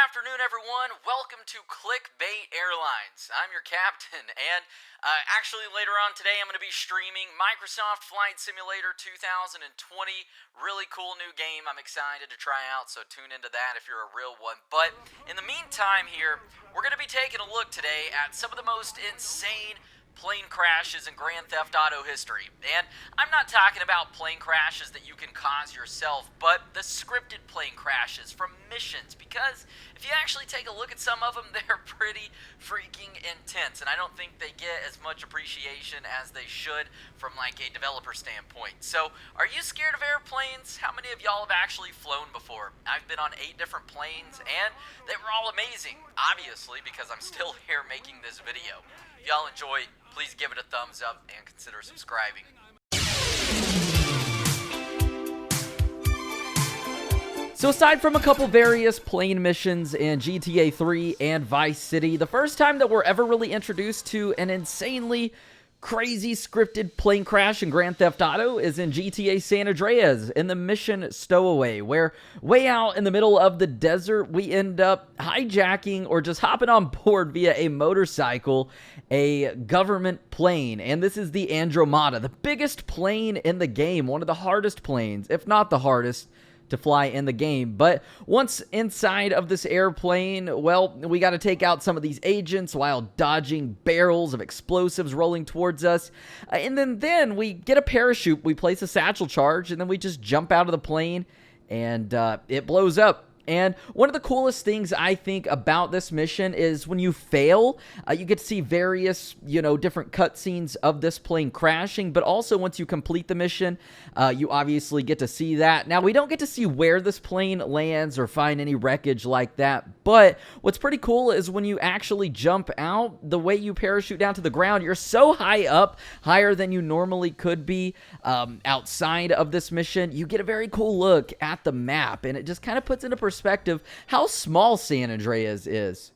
afternoon, everyone. Welcome to Clickbait Airlines. I'm your captain, and actually later on today I'm going to be streaming Microsoft Flight Simulator 2020. Really cool new game I'm excited to try out, so tune into that if you're a real one. But in the meantime here, we're going to be taking a look today at some of the most insane plane crashes in Grand Theft Auto history. And I'm not talking about plane crashes that you can cause yourself, but the scripted plane crashes from missions, because if you actually take a look at some of them, they're pretty freaking intense, and I don't think they get as much appreciation as they should from like a developer standpoint. So, are you scared of airplanes? How many of y'all have actually flown before? I've been on 8 different planes, and they were all amazing, obviously, because I'm still here making this video. If y'all enjoy, please give it a thumbs up and consider subscribing. So aside from a couple various plane missions in GTA 3 and Vice City, the first time that we're ever really introduced to an insanely crazy scripted plane crash in Grand Theft Auto is in GTA San Andreas in the mission Stowaway, where way out in the middle of the desert, we end up hijacking or just hopping on board via a motorcycle, a government plane. And this is the Andromeda, the biggest plane in the game, one of the hardest planes, if not the hardest to fly in the game. But once inside of this airplane, well, we got to take out some of these agents while dodging barrels of explosives rolling towards us. And then we get a parachute, we place a satchel charge, and then we just jump out of the plane, and it blows up. And one of the coolest things I think about this mission is when you fail, you get to see various, different cutscenes of this plane crashing, but also once you complete the mission, you obviously get to see that. Now, we don't get to see where this plane lands or find any wreckage like that, but what's pretty cool is when you actually jump out, the way you parachute down to the ground, you're so high up, higher than you normally could be outside of this mission. You get a very cool look at the map, and it just kind of puts into perspective how small San Andreas is.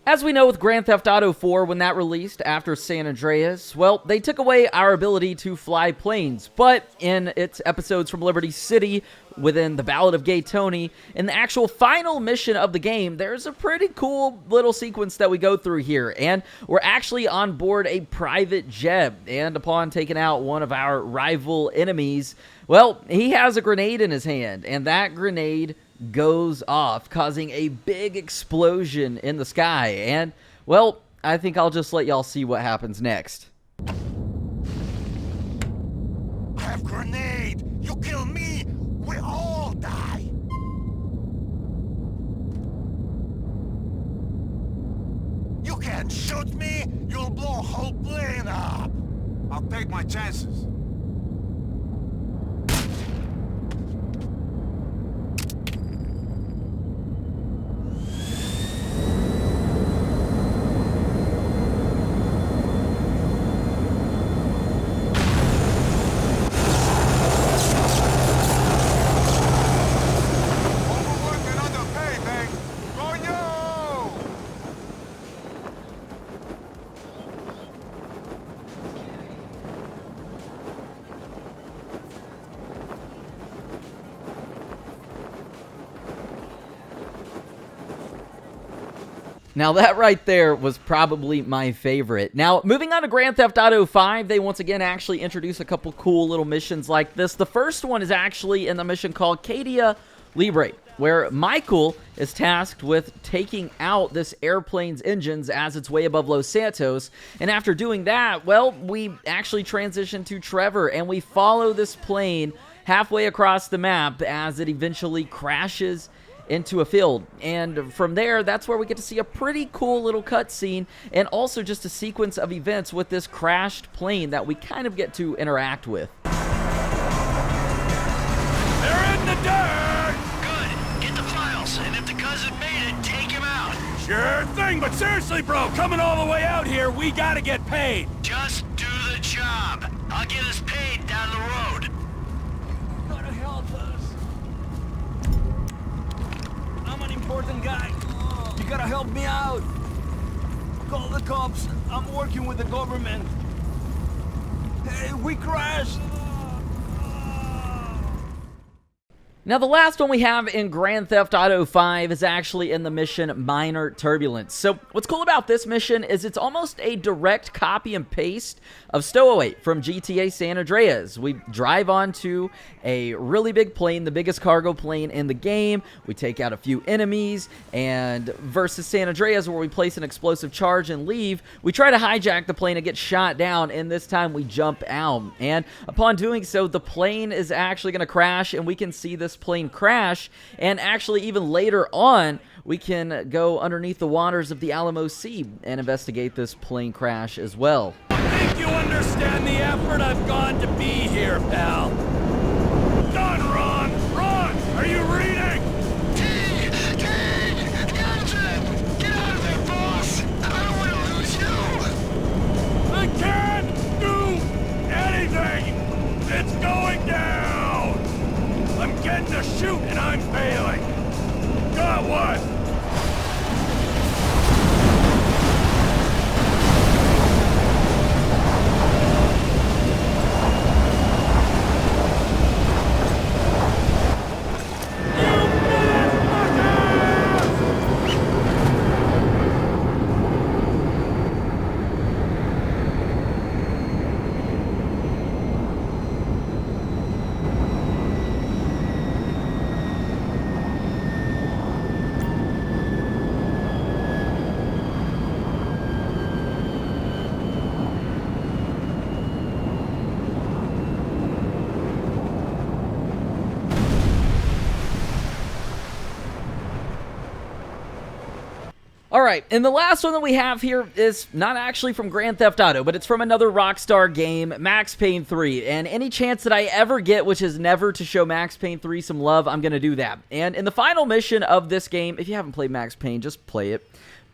As we know with Grand Theft Auto 4, when that released after San Andreas, well, they took away our ability to fly planes, but in its episodes from Liberty City, within the Ballad of Gay Tony, in the actual final mission of the game, there's a pretty cool little sequence that we go through here, and we're actually on board a private jet, and upon taking out one of our rival enemies, well, he has a grenade in his hand, and that grenade goes off, causing a big explosion in the sky. And, well, I think I'll just let y'all see what happens next. I have grenade! You kill me, we all die! You can't shoot me, you'll blow a whole plane up! I'll take my chances. Now that right there was probably my favorite. Now, moving on to Grand Theft Auto 5, they once again actually introduce a couple cool little missions like this. The first one is actually in the mission called Cadia Libre, where Michael is tasked with taking out this airplane's engines as it's way above Los Santos. And after doing that, well, we actually transition to Trevor, and we follow this plane halfway across the map as it eventually crashes into a field. And from there, that's where we get to see a pretty cool little cutscene, and also just a sequence of events with this crashed plane that we kind of get to interact with. They're in the dirt! Good. Get the files, and if the cousin made it, take him out. Sure thing, but seriously, bro, coming all the way out here, we gotta get paid. Just do the job. I'll get us paid down the road. Gotta help us. I'm an important guy. You gotta help me out. Call the cops. I'm working with the government. Hey, dude, we crashed! Now, the last one we have in Grand Theft Auto 5 is actually in the mission Minor Turbulence. So, what's cool about this mission is it's almost a direct copy and paste of Stowaway from GTA San Andreas. We drive onto a really big plane, the biggest cargo plane in the game. We take out a few enemies, and versus San Andreas, where we place an explosive charge and leave, we try to hijack the plane and get shot down, and this time we jump out. And upon doing so, the plane is actually going to crash, and we can see this plane crash, and actually even later on we can go underneath the waters of the Alamo Sea and investigate this plane crash as well. I think you understand the effort I've gone to be here, pal. Done, Ron! Ron, are you reading? Captain! Get out of there, boss! I don't want to lose you! I can't do anything! It's going down! I'm getting to shoot and I'm failing! Got one! Alright, and the last one that we have here is not actually from Grand Theft Auto, but it's from another Rockstar game, Max Payne 3. And any chance that I ever get, which is never to show Max Payne 3 some love, I'm going to do that. And in the final mission of this game, if you haven't played Max Payne, just play it.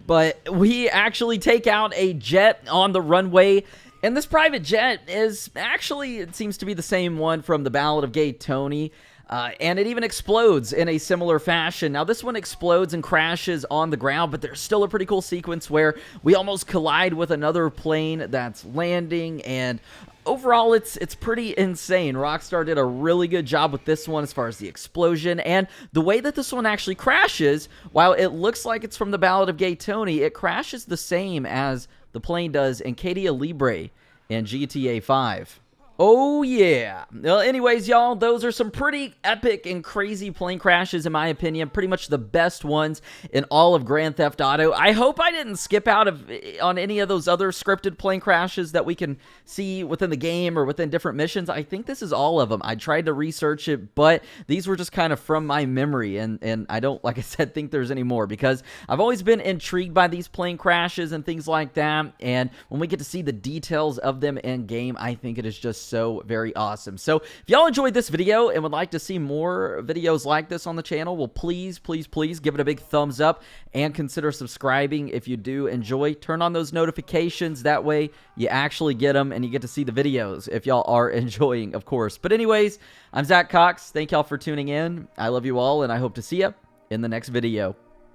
But we actually take out a jet on the runway, and this private jet is actually, it seems to be the same one from the Ballad of Gay Tony. And it even explodes in a similar fashion. Now, this one explodes and crashes on the ground, but there's still a pretty cool sequence where we almost collide with another plane that's landing, and overall, it's pretty insane. Rockstar did a really good job with this one as far as the explosion, and the way that this one actually crashes, while it looks like it's from the Ballad of Gay Tony, it crashes the same as the plane does in Cadia Libre in GTA 5. Oh, yeah. Well, anyways, y'all, those are some pretty epic and crazy plane crashes, in my opinion. Pretty much the best ones in all of Grand Theft Auto. I hope I didn't skip out on any of those other scripted plane crashes that we can see within the game or within different missions. I think this is all of them. I tried to research it, but these were just kind of from my memory, and I don't, like I said, think there's any more, because I've always been intrigued by these plane crashes and things like that, and when we get to see the details of them in game, I think it is just so very awesome. So if y'all enjoyed this video and would like to see more videos like this on the channel, well, please give it a big thumbs up and consider subscribing if you do enjoy. Turn on those notifications, that way you actually get them and you get to see the videos if y'all are enjoying, of course. But anyways, I'm Zach Cox. Thank y'all for tuning in. I love you all, and I hope to see you in the next video.